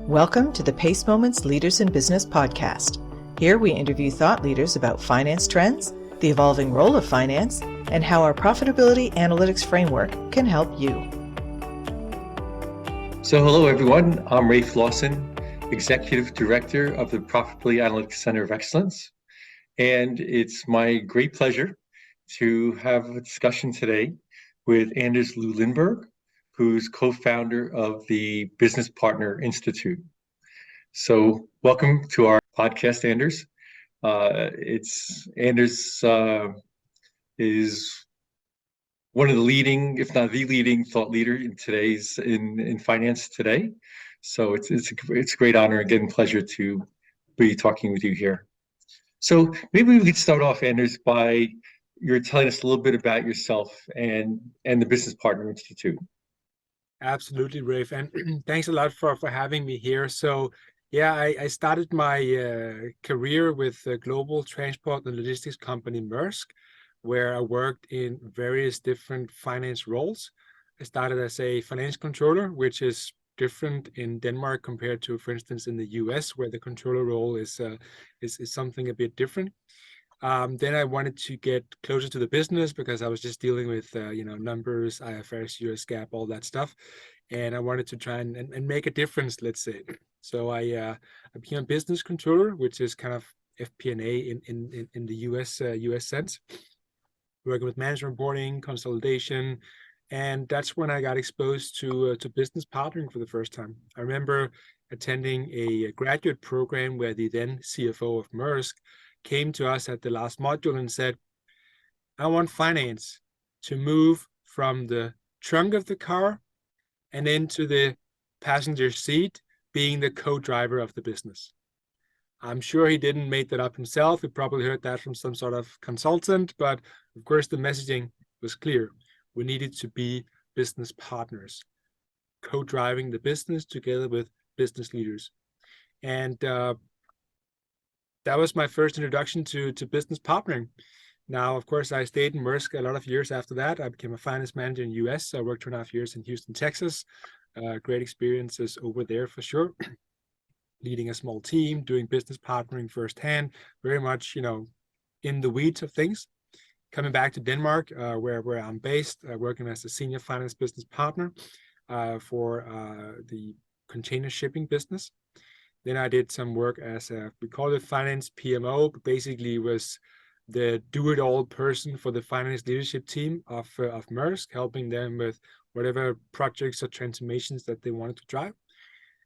Welcome to the Pace Moments Leaders in Business podcast. Here we interview thought leaders about finance trends, the evolving role of finance, and how our profitability analytics framework can help you. So hello everyone, I'm Rafe Lawson, Executive Director of the Profitability Analytics Center of Excellence. And it's my great pleasure to have a discussion today with Anders Liu-Lindberg, who's co-founder of the Business Partner Institute. So welcome to our podcast, Anders. Anders is one of the leading, if not the leading, thought leader in finance today. So it's a great honor again and pleasure to be talking with you here. So maybe we could start off, Anders, by you're telling us a little bit about yourself and the Business Partner Institute. Absolutely, Rafe, and thanks a lot for having me here. So, yeah, I started my career with the global transport and logistics company Maersk, where I worked in various different finance roles. I started as a finance controller, which is different in Denmark compared to, for instance, in the US, where the controller role is something a bit different. Then I wanted to get closer to the business because I was just dealing with numbers, IFRS, US GAAP, all that stuff, and I wanted to try and make a difference, let's say. So I became a business controller, which is kind of FP&A in the US sense, working with management reporting, consolidation, and that's when I got exposed to business partnering for the first time. I remember attending a graduate program where the then CFO of Maersk came to us at the last module and said, I want finance to move from the trunk of the car and into the passenger seat, being the co-driver of the business. I'm sure he didn't make that up himself. He probably heard that from some sort of consultant, but of course the messaging was clear. We needed to be business partners, co-driving the business together with business leaders. And that was my first introduction to business partnering. Now, of course, I stayed in Maersk a lot of years after that. I became a finance manager in the US. I worked 2.5 years in Houston, Texas. Great experiences over there for sure. Leading a small team, doing business partnering firsthand, very much, in the weeds of things. Coming back to Denmark, where I'm based, working as a senior finance business partner for the container shipping business. Then I did some work as we call it finance PMO, but basically was the do-it-all person for the finance leadership team of Maersk, helping them with whatever projects or transformations that they wanted to drive.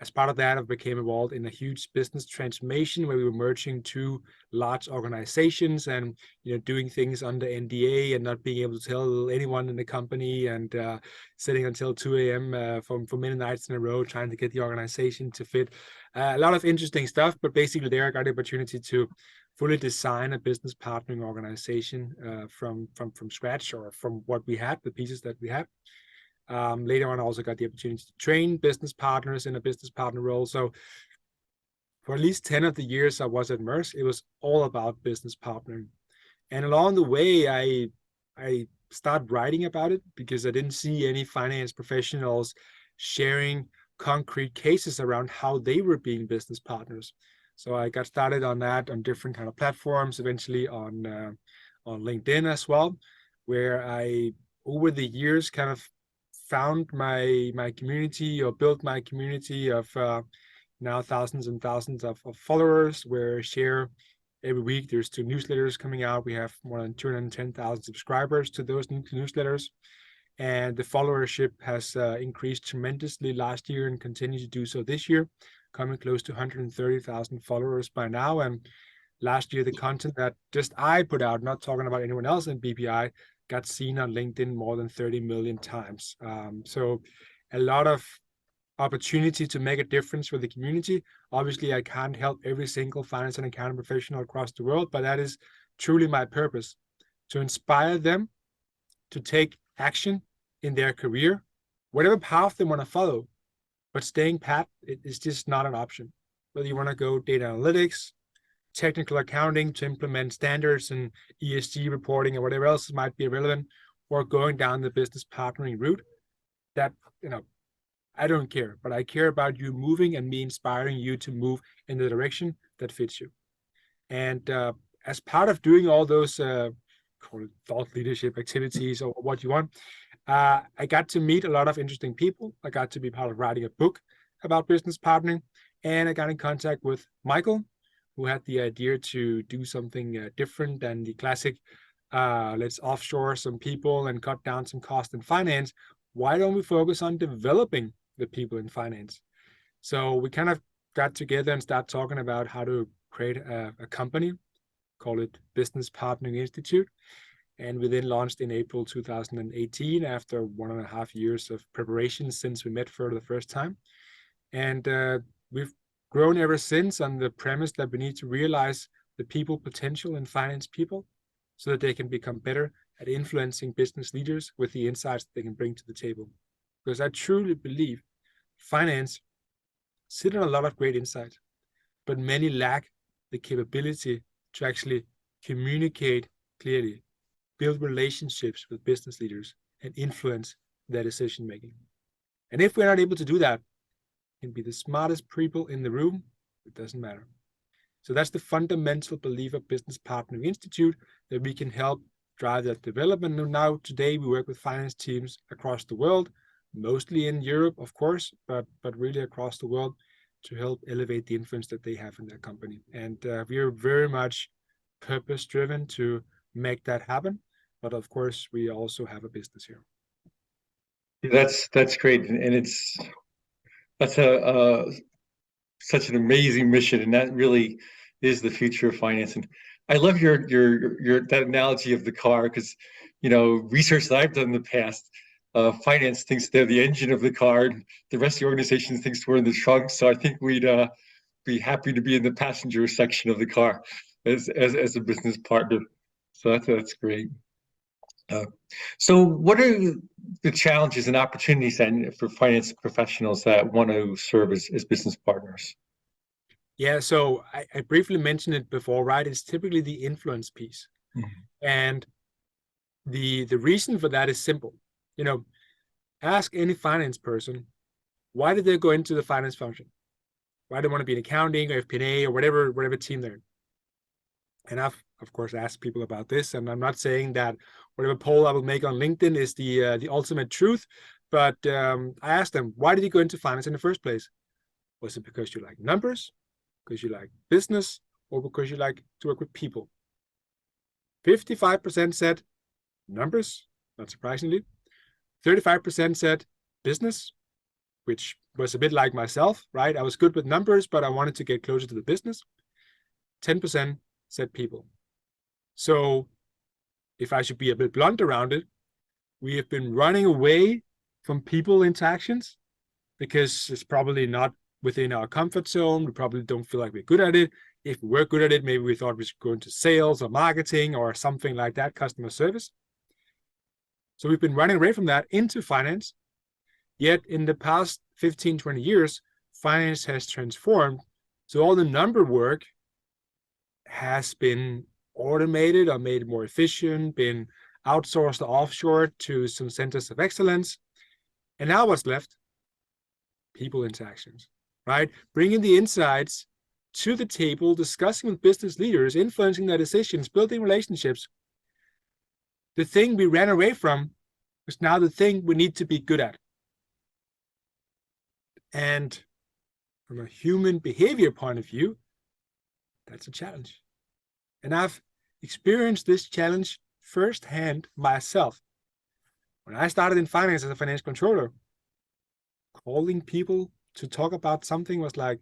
As part of that, I became involved in a huge business transformation where we were merging two large organizations and doing things under NDA and not being able to tell anyone in the company, and sitting until 2 a.m. For many nights in a row trying to get the organization to fit. A lot of interesting stuff, but basically there I got the opportunity to fully design a business partnering organization from scratch, or from what we had, the pieces that we had. Later on, I also got the opportunity to train business partners in a business partner role. So for at least 10 of the years I was at Maersk, it was all about business partnering. And along the way, I started writing about it because I didn't see any finance professionals sharing concrete cases around how they were being business partners. So I got started on that on different kind of platforms, eventually on LinkedIn as well, where I, over the years, kind of found my community, or built my community of now thousands and thousands of followers, where I share every week. There's 2 newsletters coming out. We have more than 210,000 subscribers to those newsletters. And the followership has increased tremendously last year and continues to do so this year, coming close to 130,000 followers by now. And last year, the content that just I put out, not talking about anyone else in BPI, got seen on LinkedIn more than 30 million times. So a lot of opportunity to make a difference for the community. Obviously, I can't help every single finance and accounting professional across the world, but that is truly my purpose, to inspire them to take action in their career, whatever path they want to follow. But staying pat is just not an option. Whether you want to go data analytics, technical accounting to implement standards and ESG reporting, or whatever else might be relevant, or going down the business partnering route, that I don't care, but I care about you moving and me inspiring you to move in the direction that fits you. And as part of doing all those call it thought leadership activities or what you want, I got to meet a lot of interesting people. I got to be part of writing a book about business partnering, and I got in contact with Michael, who had the idea to do something different than the classic let's offshore some people and cut down some cost in finance. Why don't we focus on developing the people in finance? So we kind of got together and started talking about how to create a company, call it Business Partnering Institute. And we then launched in April 2018 after 1.5 years of preparation since we met for the first time. And we've grown ever since on the premise that we need to realize the people potential in finance people so that they can become better at influencing business leaders with the insights that they can bring to the table. Because I truly believe finance sit on a lot of great insights, but many lack the capability to actually communicate clearly, build relationships with business leaders, and influence their decision making. And if we're not able to do that, can be the smartest people in the room, it doesn't matter. So that's the fundamental belief of Business Partnering Institute, that we can help drive that development. And now today we work with finance teams across the world, mostly in Europe, of course, but really across the world to help elevate the influence that they have in their company. And we are very much purpose driven to make that happen. But of course, we also have a business here. That's great, and that's a such an amazing mission, and that really is the future of finance. And I love your that analogy of the car, because research that I've done in the past, finance thinks they're the engine of the car, the rest of the organization thinks we're in the trunk. So I think we'd be happy to be in the passenger section of the car as a business partner. So that's great. So what are the challenges and opportunities then for finance professionals that want to serve as business partners? Yeah, so I briefly mentioned it before, right? It's typically the influence piece. Mm-hmm. And the reason for that is simple. Ask any finance person, why did they go into the finance function? Why do they want to be in accounting or FP&A or whatever team they're in? And I've, of course, asked people about this, and I'm not saying that whatever poll I will make on LinkedIn is the ultimate truth, but I asked them, why did you go into finance in the first place? Was it because you like numbers, because you like business, or because you like to work with people? 55% said numbers, not surprisingly. 35% said business, which was a bit like myself, right? I was good with numbers, but I wanted to get closer to the business. 10% said people. So if I should be a bit blunt around it, we have been running away from people interactions because it's probably not within our comfort zone. We probably don't feel like we're good at it. If we were good at it, maybe we thought we should go into sales or marketing or something like that, customer service. So we've been running away from that into finance. Yet in the past 15, 20 years, finance has transformed. So all the number work has been automated or made more efficient, been outsourced or offshore to some centers of excellence. And now what's left? People interactions, right? Bringing the insights to the table, discussing with business leaders, influencing their decisions, building relationships. The thing we ran away from is now the thing we need to be good at. And from a human behavior point of view, that's a challenge. And I've experienced this challenge firsthand myself. When I started in finance as a financial controller, calling people to talk about something was like,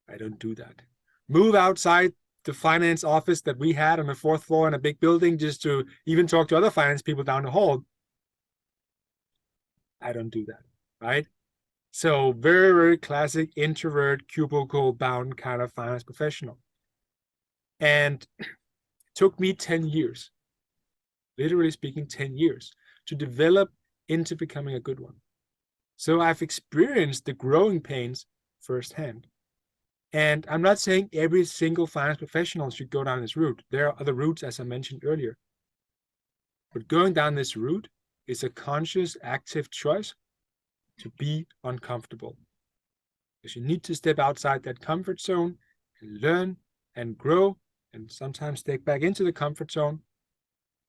I don't do that. Move outside the finance office that we had on the 4th floor in a big building just to even talk to other finance people down the hall. I don't do that, right? So very, very classic introvert, cubicle bound kind of finance professional. And it took me 10 years, literally speaking, 10 years to develop into becoming a good one. So I've experienced the growing pains firsthand. And I'm not saying every single finance professional should go down this route. There are other routes, as I mentioned earlier. But going down this route is a conscious, active choice to be uncomfortable. Because you need to step outside that comfort zone and learn and grow and sometimes step back into the comfort zone.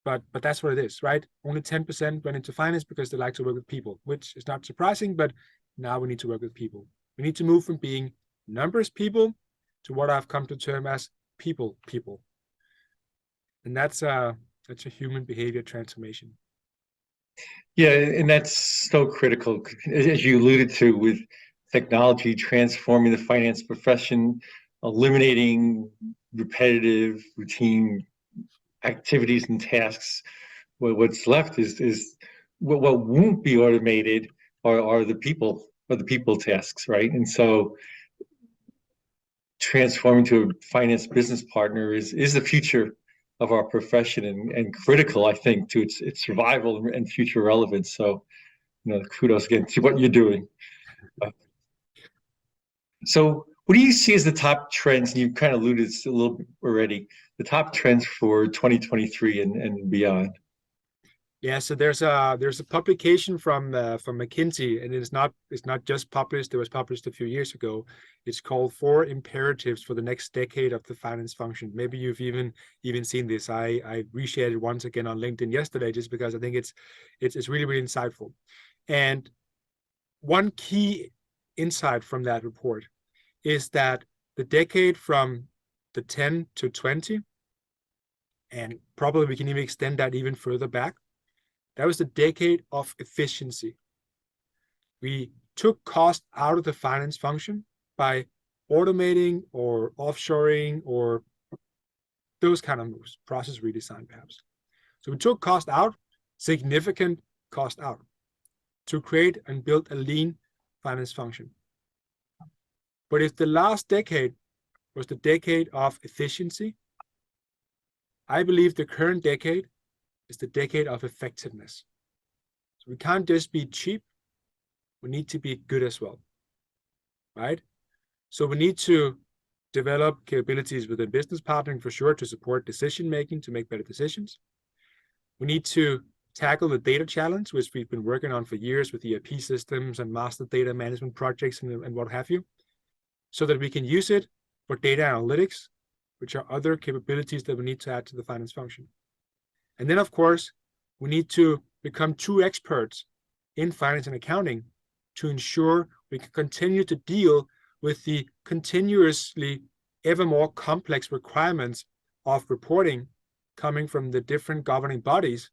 But that's what it is, right? Only 10% went into finance because they like to work with people, which is not surprising, but now we need to work with people. We need to move from being numbers people to what I've come to term as people. And that's a human behavior transformation. Yeah, and that's so critical, as you alluded to, with technology transforming the finance profession, eliminating repetitive, routine activities and tasks. What's left is what won't be automated are the people tasks, right? And so transforming to a finance business partner is the future of our profession, and critical, I think, to its survival and future relevance. So, kudos again to what you're doing. So what do you see as the top trends? And you kind of alluded to a little bit already, the top trends for 2023 and beyond. Yeah, so there's a publication from McKinsey, and it's not just published. It was published a few years ago. It's called Four Imperatives for the Next Decade of the Finance Function. Maybe you've even seen this. I reshared it once again on LinkedIn yesterday, just because I think it's really, really insightful. And one key insight from that report is that the decade from the 10 to 20, and probably we can even extend that even further back, that was the decade of efficiency. We took cost out of the finance function by automating or offshoring or those kind of moves, process redesign perhaps. So we took cost out, significant cost out, to create and build a lean finance function. But if the last decade was the decade of efficiency, I believe the current decade is the decade of effectiveness. So we can't just be cheap, we need to be good as well, right? So we need to develop capabilities within business partnering for sure to support decision making, to make better decisions. We need to tackle the data challenge, which we've been working on for years with ERP systems and master data management projects and what have you, so that we can use it for data analytics, which are other capabilities that we need to add to the finance function. And then, of course, we need to become true experts in finance and accounting to ensure we can continue to deal with the continuously ever more complex requirements of reporting coming from the different governing bodies.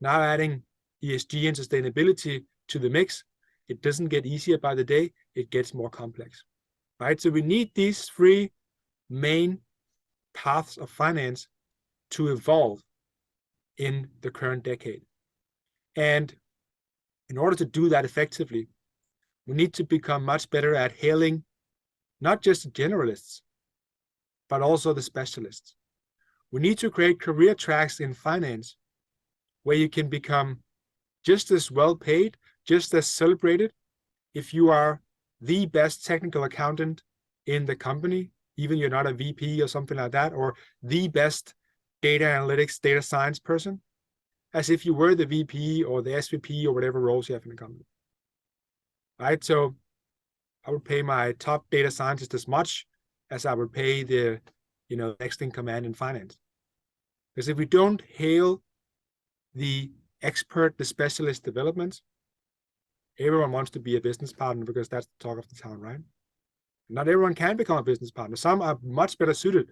Now adding ESG and sustainability to the mix, it doesn't get easier by the day, it gets more complex, right? So we need these three main paths of finance to evolve in the current decade. And in order to do that effectively, we need to become much better at hailing not just the generalists, but also the specialists. We need to create career tracks in finance where you can become just as well paid, just as celebrated if you are the best technical accountant in the company, even you're not a VP or something like that, or the best data analytics, data science person, as if you were the VP or the SVP or whatever roles you have in the company, right? So I would pay my top data scientist as much as I would pay the, next in command in finance. Because if we don't hail the expert, the specialist developments, everyone wants to be a business partner because that's the talk of the town, right? Not everyone can become a business partner. Some are much better suited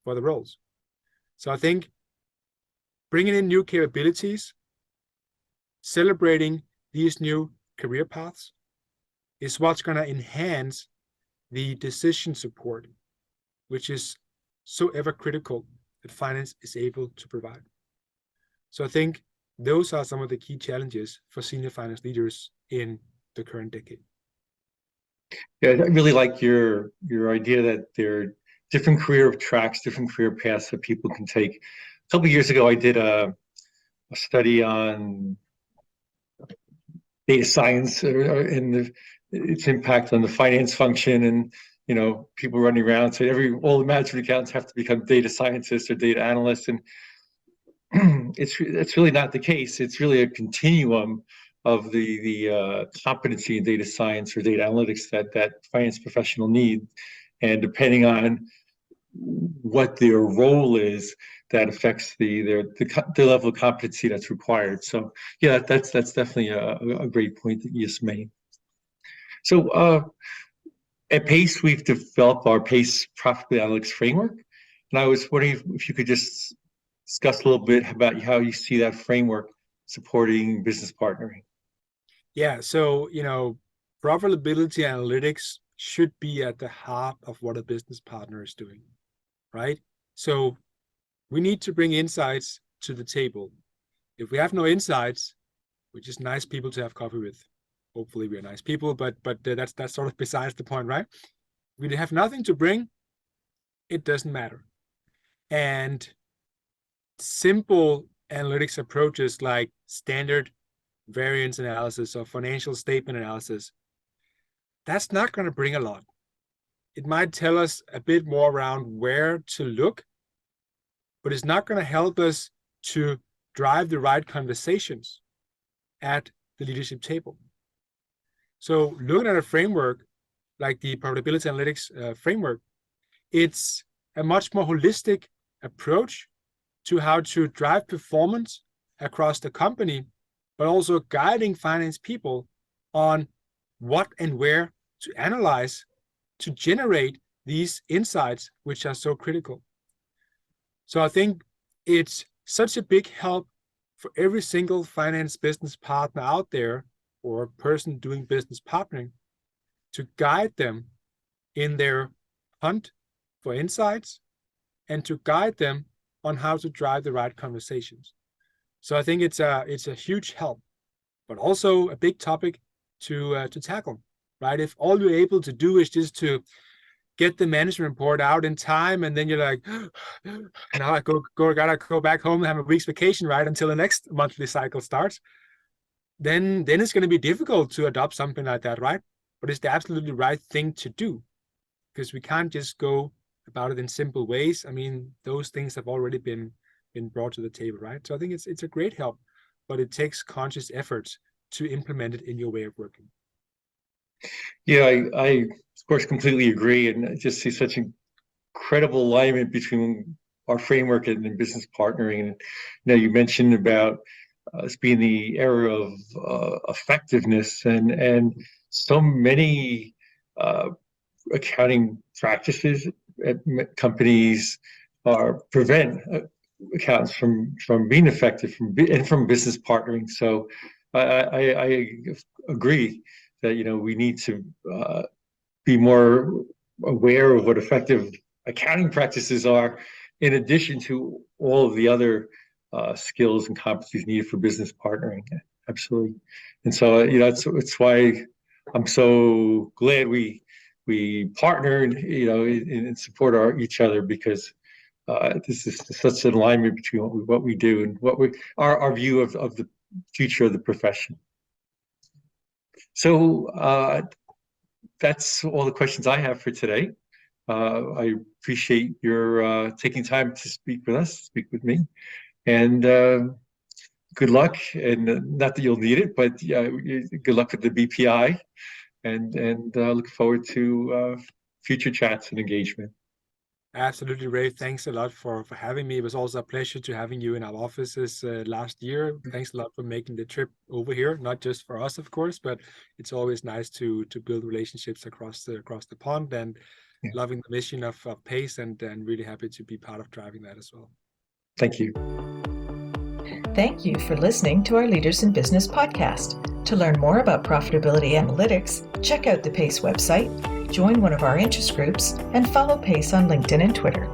for the roles. So I think bringing in new capabilities, celebrating these new career paths is what's going to enhance the decision support, which is so ever critical that finance is able to provide. So I think those are some of the key challenges for senior finance leaders in the current decade. Yeah, I really like your idea that there are different career tracks, different career paths that people can take. A couple of years ago, I did a study on data science and its impact on the finance function, and people running around saying all the management accountants have to become data scientists or data analysts, and it's really not the case. It's really a continuum the competency in data science or data analytics that finance professional need, and depending on what their role is, that affects the level of competency that's required. So yeah, that's definitely a great point that you just made. So at PACE, we've developed our PACE Profitability Analytics framework, and I was wondering if you could just discuss a little bit about how you see that framework supporting business partnering. Yeah, so profitability analytics should be at the heart of what a business partner is doing, right? So we need to bring insights to the table. If we have no insights, we're just nice people to have coffee with. Hopefully we're nice people, but that's sort of besides the point, right? We have nothing to bring, it doesn't matter. And simple analytics approaches like standard variance analysis or financial statement analysis, that's not going to bring a lot. It might tell us a bit more around where to look, but it's not going to help us to drive the right conversations at the leadership table. So looking at a framework like the Profitability Analytics framework, it's a much more holistic approach to how to drive performance across the company, but also guiding finance people on what and where to analyze to generate these insights, which are so critical. So I think it's such a big help for every single finance business partner out there, or person doing business partnering, to guide them in their hunt for insights and to guide them on how to drive the right conversations. So I think it's a huge help, but also a big topic to tackle, right? If all you're able to do is just to get the management report out in time, and then you're like, now I gotta go back home and have a week's vacation, right, until the next monthly cycle starts, then it's going to be difficult to adopt something like that, right? But it's the absolutely right thing to do, because we can't just go about it in simple ways. I mean, those things have already been brought to the table, right? So I think it's a great help, but it takes conscious efforts to implement it in your way of working. Yeah, I of course completely agree, and I just see such incredible alignment between our framework and business partnering. And you mentioned about us being the era of effectiveness, and so many accounting practices at companies prevent accountants from being effective and from business partnering. So I agree that we need to be more aware of what effective accounting practices are, in addition to all of the other skills and competencies needed for business partnering. Absolutely. And so it's why I'm so glad we partnered, and support each other, because this is such an alignment between what we do and what our view of the future of the profession. So that's all the questions I have for today. I appreciate your taking time to speak with me, and good luck. And not that you'll need it, but good luck with the BPI, and look forward to future chats and engagement. Absolutely, Ray. Thanks a lot for having me. It was also a pleasure to having you in our offices last year. Thanks a lot for making the trip over here, not just for us, of course, but it's always nice to build relationships across the pond, and loving the mission of PACE, and really happy to be part of driving that as well. Thank you. Thank you for listening to our Leaders in Business podcast. To learn more about profitability analytics, check out the PACE website, join one of our interest groups, and follow PACE on LinkedIn and Twitter.